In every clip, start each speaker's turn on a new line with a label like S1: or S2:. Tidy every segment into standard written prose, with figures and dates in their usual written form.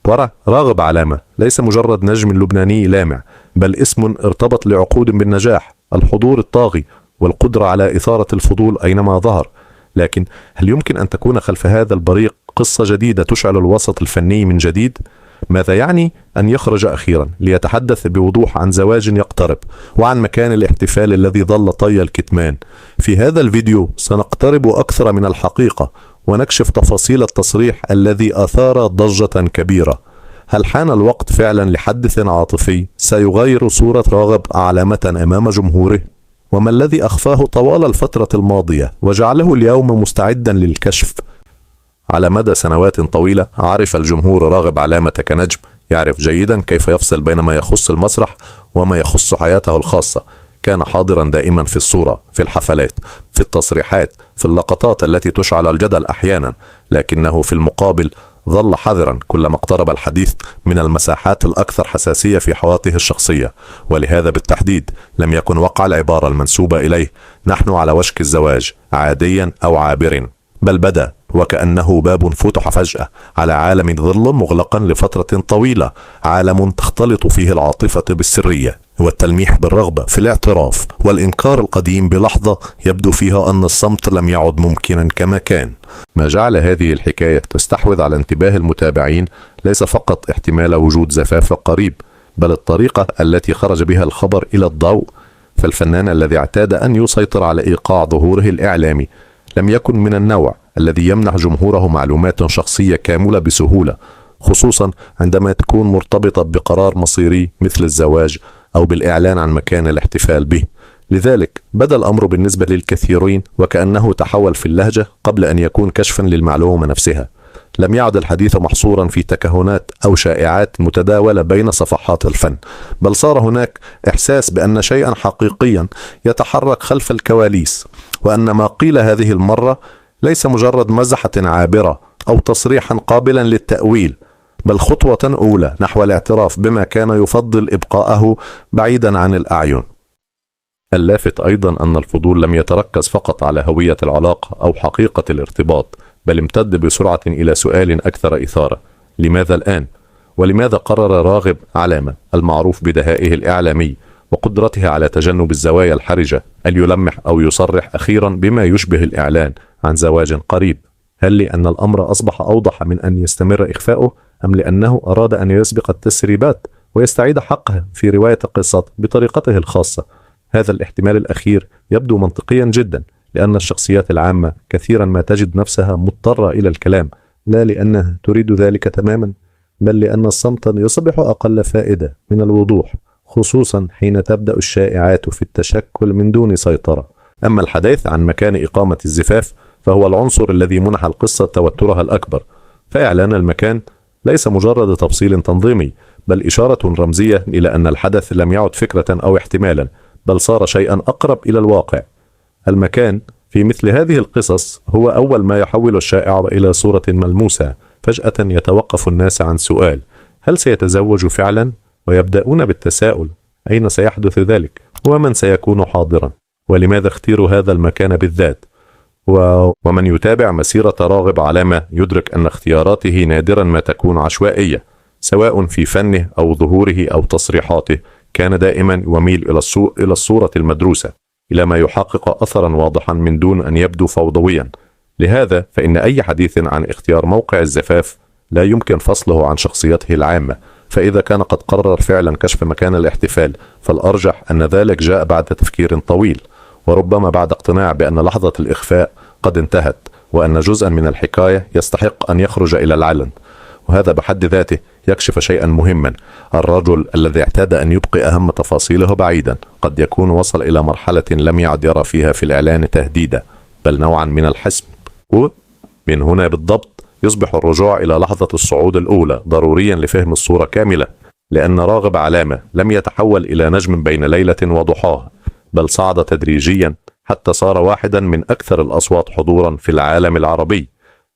S1: ورا راغب علامة ليس مجرد نجم لبناني لامع، بل اسم ارتبط لعقود بالنجاح، الحضور الطاغي، والقدرة على إثارة الفضول أينما ظهر. لكن هل يمكن أن تكون خلف هذا البريق قصة جديدة تشعل الوسط الفني من جديد؟ ماذا يعني أن يخرج أخيرا ليتحدث بوضوح عن زواج يقترب وعن مكان الاحتفال الذي ظل طي الكتمان؟ في هذا الفيديو سنقترب أكثر من الحقيقة ونكشف تفاصيل التصريح الذي أثار ضجة كبيرة. هل حان الوقت فعلا لحدث عاطفي سيغير صورة راغب علامة أمام جمهوره؟ وما الذي أخفاه طوال الفترة الماضية وجعله اليوم مستعدا للكشف؟ على مدى سنوات طويلة عرف الجمهور راغب علامة كنجم يعرف جيدا كيف يفصل بين ما يخص المسرح وما يخص حياته الخاصة. كان حاضرا دائما في الصورة، في الحفلات، في التصريحات، في اللقطات التي تشعل الجدل أحيانا، لكنه في المقابل ظل حذرا كلما اقترب الحديث من المساحات الأكثر حساسية في حياته الشخصية. ولهذا بالتحديد لم يكن وقع العبارة المنسوبة إليه "نحن على وشك الزواج" عاديا أو عابر، بل بدا وكأنه باب فتح فجأة على عالم ظل مغلقا لفترة طويلة، عالم تختلط فيه العاطفة بالسرية والتلميح بالرغبة في الاعتراف والإنكار القديم بلحظة يبدو فيها أن الصمت لم يعد ممكنا كما كان. ما جعل هذه الحكاية تستحوذ على انتباه المتابعين ليس فقط احتمال وجود زفاف قريب، بل الطريقة التي خرج بها الخبر إلى الضوء. فالفنان الذي اعتاد أن يسيطر على إيقاع ظهوره الإعلامي لم يكن من النوع الذي يمنح جمهوره معلومات شخصية كاملة بسهولة، خصوصا عندما تكون مرتبطة بقرار مصيري مثل الزواج أو بالإعلان عن مكان الاحتفال به. لذلك بدا الأمر بالنسبة للكثيرين وكأنه تحول في اللهجة قبل أن يكون كشفا للمعلومة نفسها. لم يعد الحديث محصورا في تكهنات أو شائعات متداولة بين صفحات الفن، بل صار هناك إحساس بأن شيئا حقيقيا يتحرك خلف الكواليس، وأن ما قيل هذه المرة ليس مجرد مزحة عابرة أو تصريحا قابلا للتأويل، بل خطوة أولى نحو الاعتراف بما كان يفضل إبقاءه بعيدا عن الأعين. اللافت أيضا أن الفضول لم يتركز فقط على هوية العلاقة أو حقيقة الارتباط، بل امتد بسرعة إلى سؤال أكثر إثارة: لماذا الآن؟ ولماذا قرر راغب علامة المعروف بدهائه الإعلامي وقدرته على تجنب الزوايا الحرجة أن يلمح أو يصرح أخيرا بما يشبه الإعلان عن زواج قريب؟ هل لأن الأمر أصبح أوضح من أن يستمر إخفاؤه، أم لأنه أراد أن يسبق التسريبات ويستعيد حقه في رواية القصة بطريقته الخاصة؟ هذا الاحتمال الأخير يبدو منطقيا جدا، لأن الشخصيات العامة كثيرا ما تجد نفسها مضطرة إلى الكلام، لا لأنها تريد ذلك تماما، بل لأن الصمت يصبح أقل فائدة من الوضوح، خصوصا حين تبدأ الشائعات في التشكل من دون سيطرة. أما الحديث عن مكان إقامة الزفاف فهو العنصر الذي منح القصة توترها الأكبر، فإعلان المكان ليس مجرد تفصيل تنظيمي، بل إشارة رمزية إلى أن الحدث لم يعد فكرة أو احتمالا، بل صار شيئا أقرب إلى الواقع. المكان في مثل هذه القصص هو أول ما يحول الشائع إلى صورة ملموسة. فجأة يتوقف الناس عن سؤال: هل سيتزوج فعلا؟ ويبدأون بالتساؤل: أين سيحدث ذلك؟ ومن سيكون حاضرا؟ ولماذا اختيروا هذا المكان بالذات؟ ومن يتابع مسيرة راغب علامة يدرك أن اختياراته نادرا ما تكون عشوائية، سواء في فنه أو ظهوره أو تصريحاته. كان دائما يميل إلى الصورة المدروسة، إلى ما يحقق أثرا واضحا من دون أن يبدو فوضويا. لهذا فإن أي حديث عن اختيار موقع الزفاف لا يمكن فصله عن شخصيته العامة. فإذا كان قد قرر فعلا كشف مكان الاحتفال، فالأرجح أن ذلك جاء بعد تفكير طويل، وربما بعد اقتناع بأن لحظة الإخفاء قد انتهت، وأن جزءا من الحكاية يستحق أن يخرج إلى العلن. وهذا بحد ذاته يكشف شيئا مهما: الرجل الذي اعتاد أن يبقي أهم تفاصيله بعيدا قد يكون وصل إلى مرحلة لم يعد يرى فيها في الإعلان تهديدا، بل نوعا من الحسم. ومن هنا بالضبط يصبح الرجوع إلى لحظة الصعود الأولى ضروريا لفهم الصورة كاملة، لأن راغب علامة لم يتحول إلى نجم بين ليلة وضحاها، بل صعد تدريجيا حتى صار واحدا من أكثر الأصوات حضورا في العالم العربي.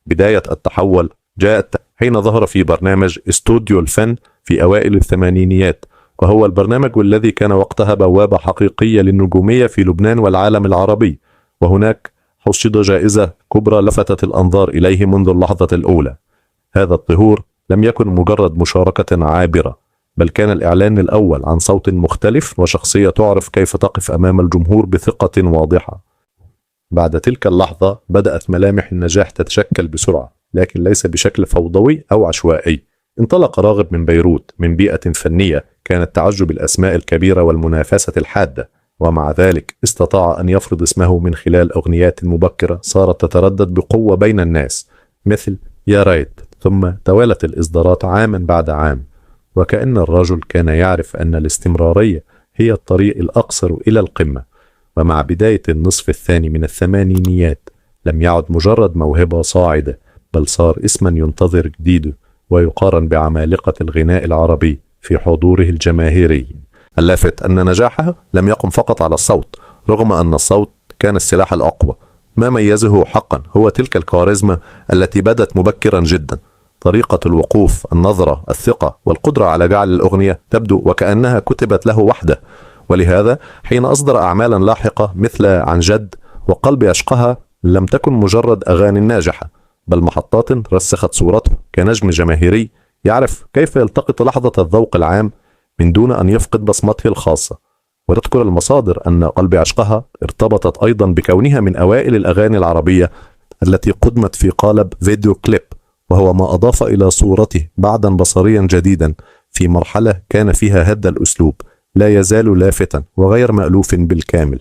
S1: بداية التحول جاءت حين ظهر في برنامج استوديو الفن في أوائل الثمانينيات، وهو البرنامج الذي كان وقتها بوابة حقيقية للنجومية في لبنان والعالم العربي. وهناك حصد جائزة كبرى لفتت الأنظار إليه منذ اللحظة الأولى. هذا الظهور لم يكن مجرد مشاركة عابرة، بل كان الإعلان الأول عن صوت مختلف وشخصية تعرف كيف تقف أمام الجمهور بثقة واضحة. بعد تلك اللحظة بدأت ملامح النجاح تتشكل بسرعة، لكن ليس بشكل فوضوي أو عشوائي. انطلق راغب من بيروت، من بيئة فنية كانت تعج بالأسماء الكبيرة والمنافسة الحادة، ومع ذلك استطاع أن يفرض اسمه من خلال أغنيات مبكرة صارت تتردد بقوة بين الناس، مثل يا ريت، ثم توالت الإصدارات عاما بعد عام، وكأن الرجل كان يعرف أن الاستمرارية هي الطريق الأقصر إلى القمة. ومع بداية النصف الثاني من الثمانينيات لم يعد مجرد موهبة صاعدة، بل صار اسما ينتظر جديده ويقارن بعمالقة الغناء العربي في حضوره الجماهيري. اللافت أن نجاحه لم يقم فقط على الصوت، رغم أن الصوت كان السلاح الأقوى. ما ميزه حقا هو تلك الكاريزما التي بدت مبكرا جدا، طريقة الوقوف، النظرة، الثقة، والقدرة على جعل الأغنية تبدو وكأنها كتبت له وحده. ولهذا حين أصدر أعمالا لاحقة مثل عن جد وقلبي عشقها لم تكن مجرد أغاني ناجحة، بل محطات رسخت صورته كنجم جماهيري يعرف كيف يلتقط لحظة الذوق العام من دون أن يفقد بصمته الخاصة. وتذكر المصادر أن قلبي عشقها ارتبطت أيضا بكونها من أوائل الأغاني العربية التي قدمت في قالب فيديو كليب، وهو ما أضاف إلى صورته بعدا بصريا جديدا في مرحلة كان فيها هذا الأسلوب لا يزال لافتا وغير مألوف بالكامل.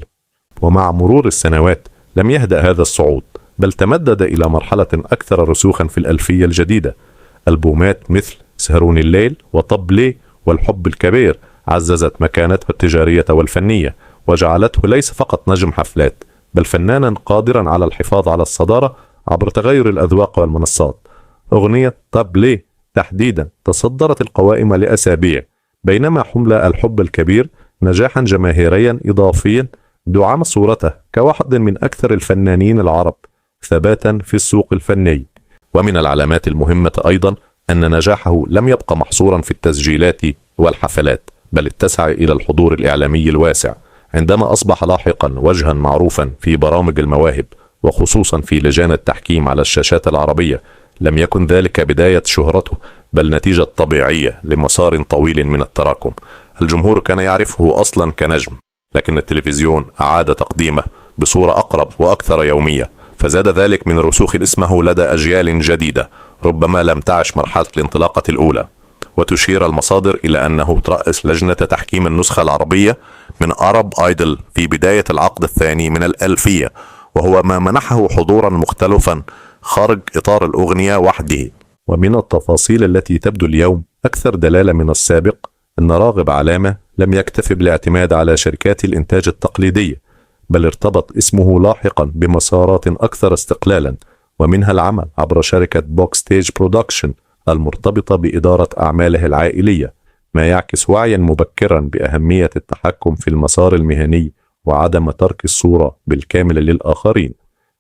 S1: ومع مرور السنوات لم يهدأ هذا الصعود، بل تمدد إلى مرحلة أكثر رسوخا في الألفية الجديدة. ألبومات مثل سهرون الليل وطب ليه والحب الكبير عززت مكانته التجارية والفنية، وجعلته ليس فقط نجم حفلات، بل فنانا قادرا على الحفاظ على الصدارة عبر تغير الأذواق والمنصات. أغنية طب ليه تحديدا تصدرت القوائم لأسابيع، بينما حمل الحب الكبير نجاحا جماهيريا إضافيا دعم صورته كواحد من أكثر الفنانين العرب ثباتا في السوق الفني. ومن العلامات المهمة أيضا أن نجاحه لم يبقى محصورا في التسجيلات والحفلات، بل اتسع إلى الحضور الإعلامي الواسع، عندما أصبح لاحقا وجها معروفا في برامج المواهب وخصوصا في لجان التحكيم على الشاشات العربية. لم يكن ذلك بداية شهرته، بل نتيجة طبيعية لمسار طويل من التراكم. الجمهور كان يعرفه أصلا كنجم، لكن التلفزيون أعاد تقديمه بصورة أقرب وأكثر يومية، فزاد ذلك من رسوخ اسمه لدى أجيال جديدة ربما لم تعش مرحلة الانطلاقة الأولى. وتشير المصادر إلى أنه ترأس لجنة تحكيم النسخة العربية من أرب آيدل في بداية العقد الثاني من الألفية، وهو ما منحه حضورا مختلفا خارج إطار الأغنية وحده. ومن التفاصيل التي تبدو اليوم أكثر دلالة من السابق أن راغب علامة لم يكتفي بالاعتماد على شركات الإنتاج التقليدية، بل ارتبط اسمه لاحقا بمسارات أكثر استقلالا، ومنها العمل عبر شركة بوك ستيج برودكشن المرتبطة بإدارة أعماله العائلية، ما يعكس وعيا مبكرا بأهمية التحكم في المسار المهني وعدم ترك الصورة بالكامل للآخرين.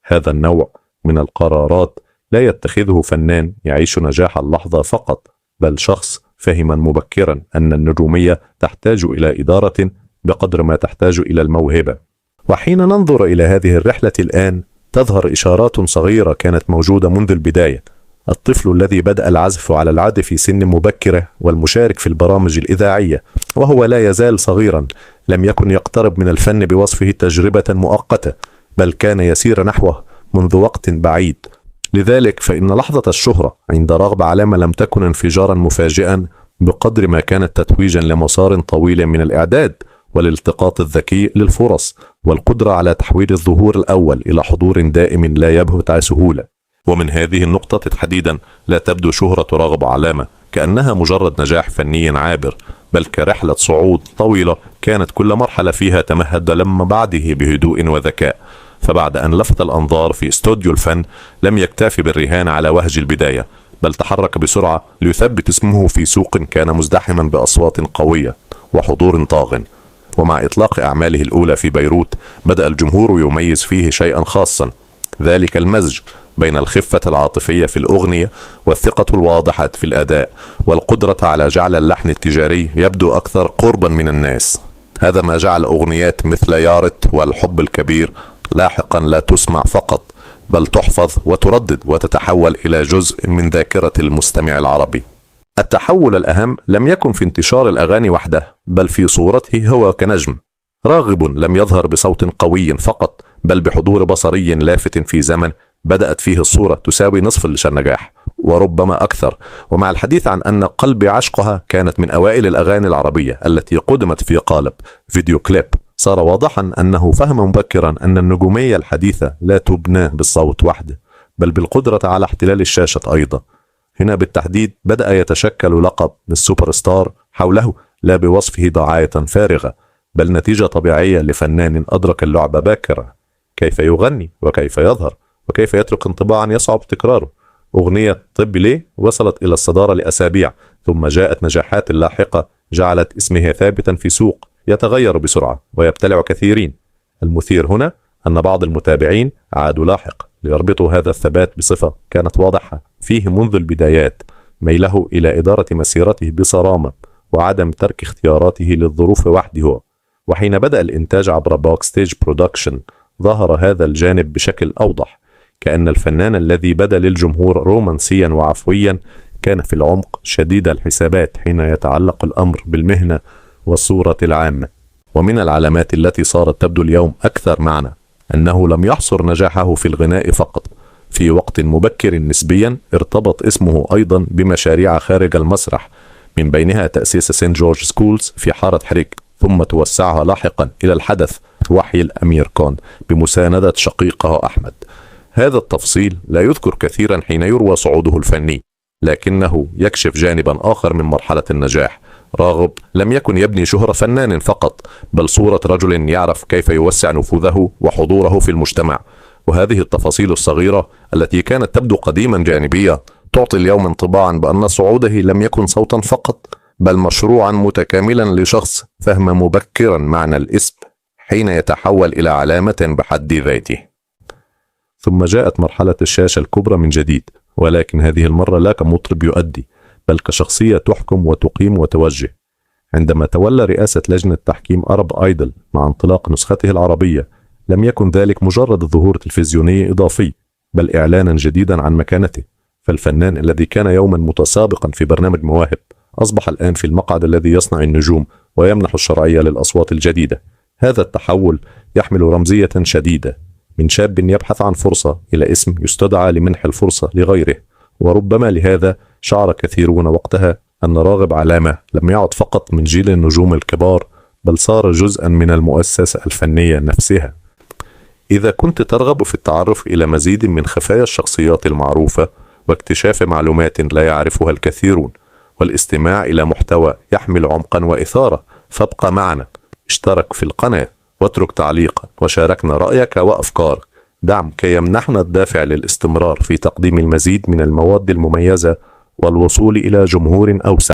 S1: هذا النوع من القرارات لا يتخذه فنان يعيش نجاح اللحظة فقط، بل شخص فهما مبكرا أن النجومية تحتاج إلى إدارة بقدر ما تحتاج إلى الموهبة. وحين ننظر إلى هذه الرحلة الآن تظهر إشارات صغيرة كانت موجودة منذ البداية. الطفل الذي بدأ العزف على العود في سن مبكرة والمشارك في البرامج الإذاعية وهو لا يزال صغيرا، لم يكن يقترب من الفن بوصفه تجربة مؤقتة، بل كان يسير نحوه منذ وقت بعيد. لذلك فإن لحظة الشهرة عند راغب علامة لم تكن انفجارا مفاجئا بقدر ما كانت تتويجا لمسار طويل من الإعداد والالتقاط الذكي للفرص والقدرة على تحويل الظهور الأول إلى حضور دائم لا يبهت سهولة. ومن هذه النقطة تحديدا لا تبدو شهرة راغب علامة كأنها مجرد نجاح فني عابر، بل كرحلة صعود طويلة كانت كل مرحلة فيها تمهد لما بعده بهدوء وذكاء. فبعد أن لفت الأنظار في استوديو الفن لم يكتفي بالرهان على وهج البداية، بل تحرك بسرعة ليثبت اسمه في سوق كان مزدحما بأصوات قوية وحضور طاغٍ. ومع إطلاق أعماله الأولى في بيروت بدأ الجمهور يميز فيه شيئا خاصا، ذلك المزج بين الخفة العاطفية في الأغنية والثقة الواضحة في الأداء والقدرة على جعل اللحن التجاري يبدو أكثر قربا من الناس. هذا ما جعل أغنيات مثل يارت والحب الكبير لاحقا لا تسمع فقط، بل تحفظ وتردد وتتحول إلى جزء من ذاكرة المستمع العربي. التحول الأهم لم يكن في انتشار الأغاني وحدها، بل في صورته هو كنجم. راغب لم يظهر بصوت قوي فقط، بل بحضور بصري لافت في زمن بدأت فيه الصورة تساوي نصف النجاح وربما أكثر. ومع الحديث عن أن قلبي عشقها كانت من أوائل الأغاني العربية التي قدمت في قالب فيديو كليب، صار واضحا أنه فهم مبكرا أن النجومية الحديثة لا تبنى بالصوت وحده، بل بالقدرة على احتلال الشاشة أيضا. هنا بالتحديد بدأ يتشكل لقب السوبر ستار حوله، لا بوصفه دعاية فارغة، بل نتيجة طبيعية لفنان أدرك اللعبة باكرا، كيف يغني وكيف يظهر وكيف يترك انطباعا يصعب تكراره. أغنية طب ليه وصلت إلى الصدارة لأسابيع، ثم جاءت نجاحات لاحقة جعلت اسمه ثابتا في سوق يتغير بسرعة ويبتلع كثيرين. المثير هنا أن بعض المتابعين عادوا لاحق ليربطوا هذا الثبات بصفة كانت واضحة فيه منذ البدايات، ميله إلى إدارة مسيرته بصرامة وعدم ترك اختياراته للظروف وحده. وحين بدأ الإنتاج عبر باكستيج برودكشن ظهر هذا الجانب بشكل أوضح، كأن الفنان الذي بدا للجمهور رومانسيا وعفويا كان في العمق شديد الحسابات حين يتعلق الأمر بالمهنة والصورة العامة. ومن العلامات التي صارت تبدو اليوم أكثر معنى أنه لم يحصر نجاحه في الغناء فقط. في وقت مبكر نسبيا ارتبط اسمه أيضا بمشاريع خارج المسرح، من بينها تأسيس سينت جورج سكولز في حارة حريك، ثم توسعها لاحقا إلى الحدث وحي الأمير كون بمساندة شقيقه أحمد. هذا التفصيل لا يذكر كثيرا حين يروى صعوده الفني، لكنه يكشف جانبا آخر من مرحلة النجاح. راغب لم يكن يبني شهرة فنان فقط، بل صورة رجل يعرف كيف يوسع نفوذه وحضوره في المجتمع. وهذه التفاصيل الصغيرة التي كانت تبدو قديما جانبية تعطي اليوم انطباعا بأن صعوده لم يكن صوتا فقط، بل مشروعا متكاملا لشخص فهم مبكرا معنى الاسم حين يتحول إلى علامة بحد ذاته. ثم جاءت مرحلة الشاشة الكبرى من جديد، ولكن هذه المرة لا كمطرب يؤدي، بل كشخصية تحكم وتقيم وتوجه. عندما تولى رئاسة لجنة تحكيم أرب آيدل مع انطلاق نسخته العربية، لم يكن ذلك مجرد ظهور تلفزيوني إضافي، بل إعلانا جديدا عن مكانته. فالفنان الذي كان يوما متسابقا في برنامج مواهب أصبح الآن في المقعد الذي يصنع النجوم ويمنح الشرعية للأصوات الجديدة. هذا التحول يحمل رمزية شديدة، من شاب يبحث عن فرصة إلى اسم يستدعى لمنح الفرصة لغيره. وربما لهذا شعر كثيرون وقتها أن راغب علامة لم يعد فقط من جيل النجوم الكبار، بل صار جزءا من المؤسسة الفنية نفسها. إذا كنت ترغب في التعرف إلى مزيد من خفايا الشخصيات المعروفة واكتشاف معلومات لا يعرفها الكثيرون، والاستماع إلى محتوى يحمل عمقا وإثارة، فابقى معنا. اشترك في القناة واترك تعليقا وشاركنا رأيك وأفكارك. دعم كي يمنحنا الدافع للاستمرار في تقديم المزيد من المواد المميزة والوصول إلى جمهور أوسع.